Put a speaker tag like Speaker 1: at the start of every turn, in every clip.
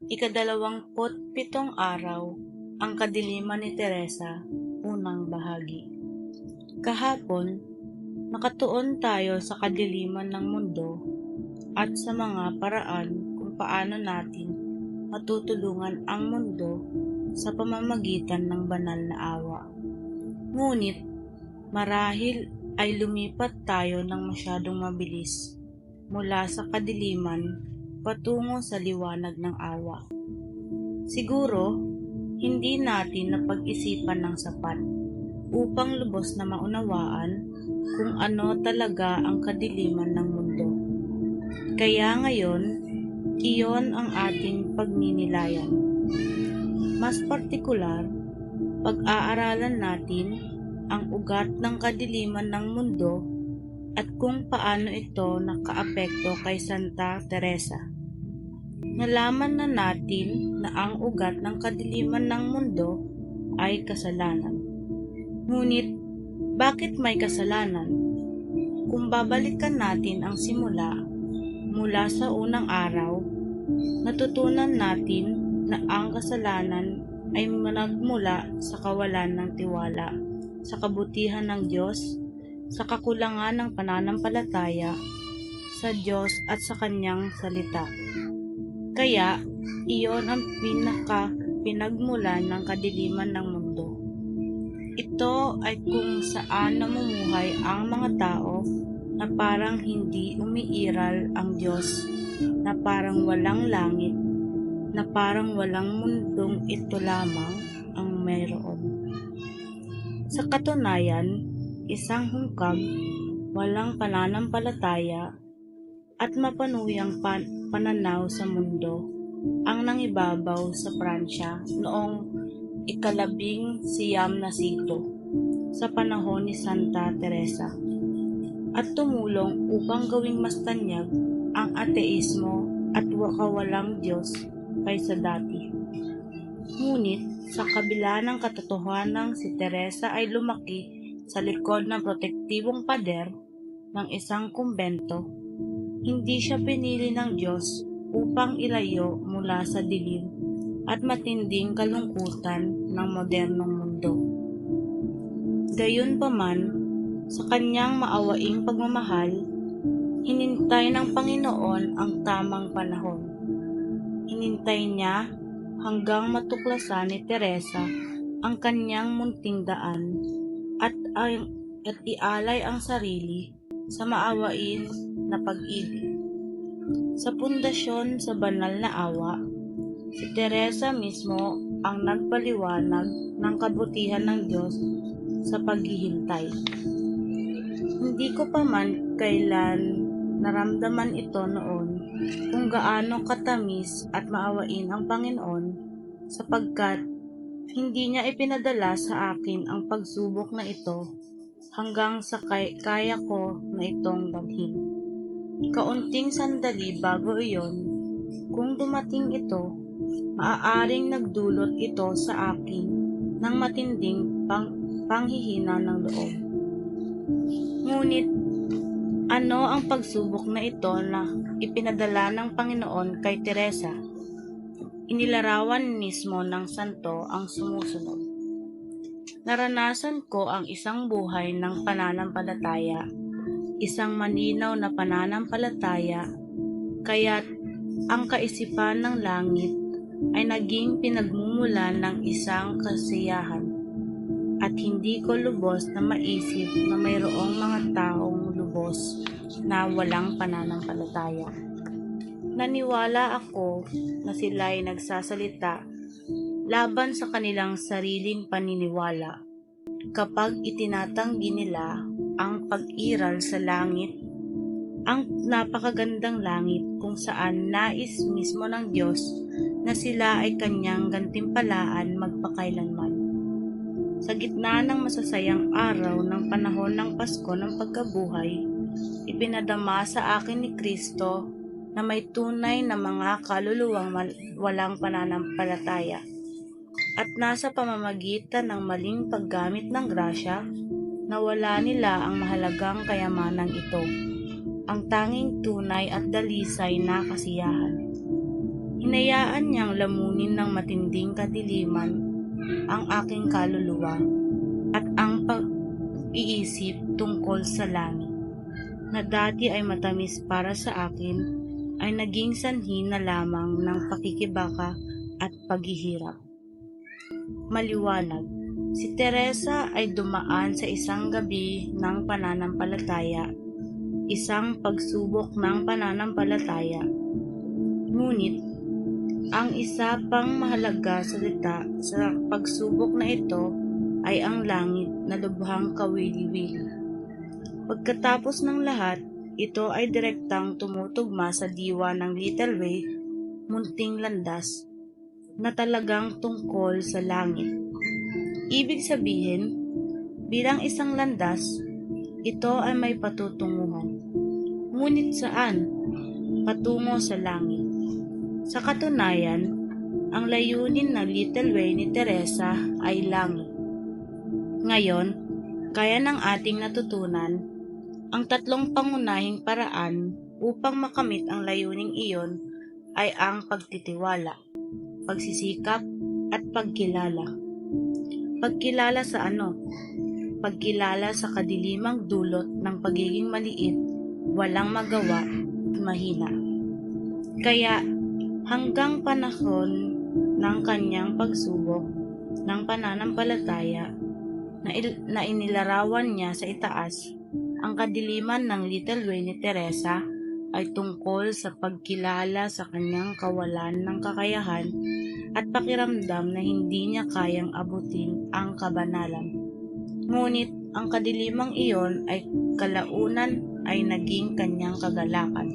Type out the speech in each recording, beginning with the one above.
Speaker 1: Ika-27 araw, ang kadiliman ni Teresa, unang bahagi. Kahapon, nakatuon tayo sa kadiliman ng mundo at sa mga paraan kung paano natin matutulungan ang mundo sa pamamagitan ng banal na awa. Ngunit, marahil ay lumipat tayo ng masyadong mabilis mula sa kadiliman patungo sa liwanag ng awa. Siguro, hindi natin napag-isipan ng sapat upang lubos na maunawaan kung ano talaga ang kadiliman ng mundo. Kaya ngayon, iyon ang ating pagninilayan. Mas partikular, pag-aaralan natin ang ugat ng kadiliman ng mundo at kung paano ito nakaapekto kay Santa Teresa. Nalaman na natin na ang ugat ng kadiliman ng mundo ay kasalanan. Ngunit, bakit may kasalanan? Kung babalikan natin ang simula mula sa unang araw, natutunan natin na ang kasalanan ay nagmula sa kawalan ng tiwala sa kabutihan ng Diyos, sa kakulangan ng pananampalataya sa Diyos at sa Kanyang salita. Kaya, iyon ang pinagmulan ng kadiliman ng mundo. Ito ay kung saan namumuhay ang mga tao na parang hindi umiiral ang Diyos, na parang walang langit, na parang walang mundong ito lamang ang mayroon. Sa katunayan, isang hungkab, walang pananampalataya, at mapanuyang pananaw sa mundo ang nangibabaw sa Pransya noong ika-19 na siglo sa panahon ni Santa Teresa at tumulong upang gawing mas tanyag ang ateismo at kawalang Diyos kaysa dati. Ngunit sa kabila ng katotohanang si Teresa ay lumaki sa likod ng protektibong pader ng isang kumbento, hindi siya pinili ng Diyos upang ilayo mula sa dilim at matinding kalungkutan ng modernong mundo. Gayunpaman, sa kanyang maawaing pagmamahal, hinintay ng Panginoon ang tamang panahon. Hinintay niya hanggang matuklasan ni Teresa ang kanyang munting daan at ialay ang sarili sa maawain na pag-ibig. Sa pundasyon sa banal na awa, si Teresa mismo ang nagpaliwanag ng kabutihan ng Diyos sa paghihintay. Hindi ko pa man kailan naramdaman ito noon kung gaano katamis at maawain ang Panginoon sapagkat hindi niya ipinadala sa akin ang pagsubok na ito hanggang sa kaya ko na itong dalhin. Kaunting sandali bago iyon, kung dumating ito, maaaring nagdulot ito sa akin ng matinding panghihina ng loob. Ngunit, ano ang pagsubok na ito na ipinadala ng Panginoon kay Teresa? Inilarawan mismo ng santo ang sumusunod. Naranasan ko ang isang buhay ng pananampalataya, isang malinaw na pananampalataya, kaya't ang kaisipan ng langit ay naging pinagmumulan ng isang kasiyahan, at hindi ko lubos na maisip na mayroong mga taong lubos na walang pananampalataya. Naniwala ako na sila ay nagsasalita laban sa kanilang sariling paniniwala kapag itinatanggi nila ang pag-iral sa langit, ang napakagandang langit kung saan nais mismo ng Diyos na sila ay kanyang gantimpalaan magpakailanman. Sa gitna ng masasayang araw ng panahon ng Pasko ng Pagkabuhay, ipinadama sa akin ni Kristo na may tunay na mga kaluluwang walang pananampalataya at nasa pamamagitan ng maling paggamit ng grasya, nawala nila ang mahalagang kayamanang ito, ang tanging tunay at dalisay na kasiyahan. Hinayaan niyang lamunin ng matinding kadiliman ang aking kaluluwa at ang pag-iisip tungkol sa langit, na dati ay matamis para sa akin, ay naging sanhi na lamang ng pakikibaka at paghihirap. Maliwanag, si Teresa ay dumaan sa isang gabi ng pananampalataya, isang pagsubok ng pananampalataya. Ngunit, ang isa pang mahalaga salita sa pagsubok na ito ay ang langit na lubhang kawili-wili. Pagkatapos ng lahat, ito ay direktang tumutugma sa diwa ng Little Way, munting landas, na talagang tungkol sa langit. Ibig sabihin, bilang isang landas, ito ay may patutunguhan. Ngunit saan? Patungo sa langit. Sa katunayan, ang layunin ng Little Way ni Teresa ay langit. Ngayon, kaya ng ating natutunan, ang tatlong pangunahing paraan upang makamit ang layuning iyon ay ang pagtitiwala, pagsisikap, at pagkilala. Pagkilala sa ano? Pagkilala sa kadilimang dulot ng pagiging maliit, walang magawa, at mahina. Kaya, hanggang panahon ng kanyang pagsubok ng pananampalataya na inilarawan niya sa itaas, ang kadiliman ng Little Way ni Teresa ay tungkol sa pagkilala sa kanyang kawalan ng kakayahan at pakiramdam na hindi niya kayang abutin ang kabanalan. Ngunit ang kadilimang iyon ay kalaunan ay naging kanyang kagalakan.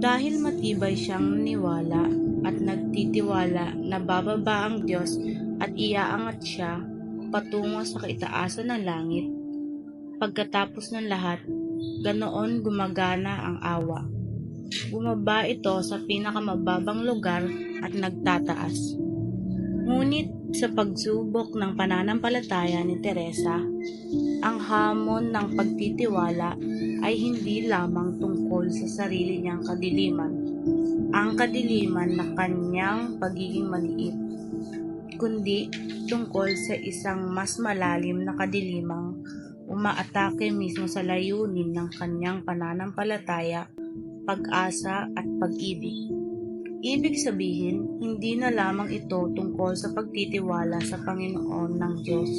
Speaker 1: Dahil matibay siyang naniwala at nagtitiwala na bababa ang Diyos at iaangat siya patungo sa kaitaasan ng langit, pagkatapos ng lahat, ganoon gumagana ang awa. Bumaba ito sa pinakamababang lugar at nagtataas. Ngunit sa pagsubok ng pananampalataya ni Teresa, ang hamon ng pagtitiwala ay hindi lamang tungkol sa sarili niyang kadiliman, ang kadiliman na kanyang pagiging maliit, kundi tungkol sa isang mas malalim na kadilimang umaatake mismo sa layunin ng kanyang pananampalataya, pag-asa at pag-ibig. Ibig sabihin, hindi na lamang ito tungkol sa pagtitiwala sa Panginoon ng Diyos,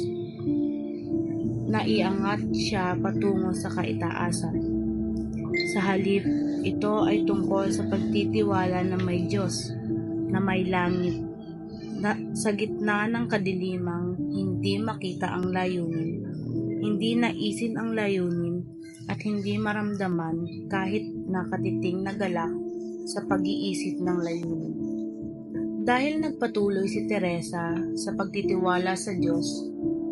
Speaker 1: na iangat siya patungo sa kaitaasan. Sa halip, ito ay tungkol sa pagtitiwala na may Diyos, na may langit, na sa gitna ng kadilimang hindi makita ang layunin, hindi naisin ang layunin, at hindi maramdaman kahit nakatiting na galak sa pag-iisip ng layunin. Dahil nagpatuloy si Teresa sa pagtitiwala sa Diyos,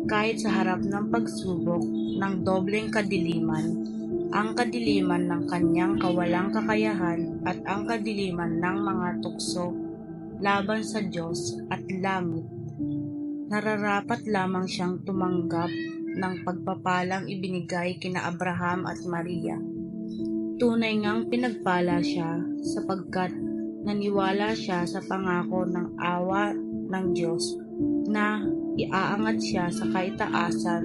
Speaker 1: kahit sa harap ng pagsubok ng dobleng kadiliman, ang kadiliman ng kanyang kawalang kakayahan at ang kadiliman ng mga tukso laban sa Diyos at langit, nararapat lamang siyang tumanggap ng pagpapalang ibinigay kina Abraham at Maria. Tunay ngang pinagpala siya sapagkat naniwala siya sa pangako ng awa ng Diyos na iaangat siya sa kaitaasan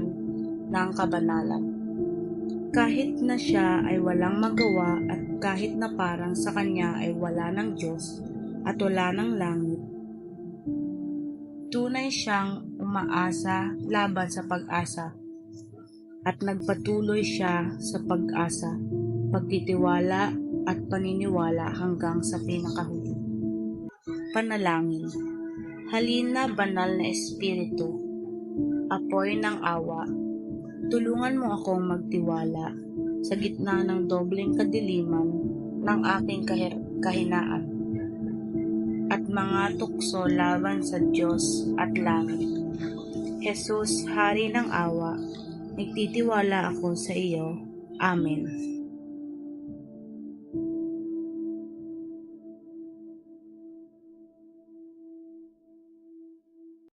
Speaker 1: ng kabanalan. Kahit na siya ay walang magawa at kahit na parang sa kanya ay wala ng Diyos at wala ng langit, tunay siyang umaasa laban sa pag-asa at nagpatuloy siya sa pag-asa, pagtitiwala at paniniwala hanggang sa pinakahuli. Panalangin. Halina, banal na Espiritu, apoy ng awa, tulungan mo akong magtiwala sa gitna ng dobleng kadiliman ng aking kahinaan at mga tukso laban sa Diyos at langit. Jesus, Hari ng awa, nagtitiwala ako sa iyo. Amen.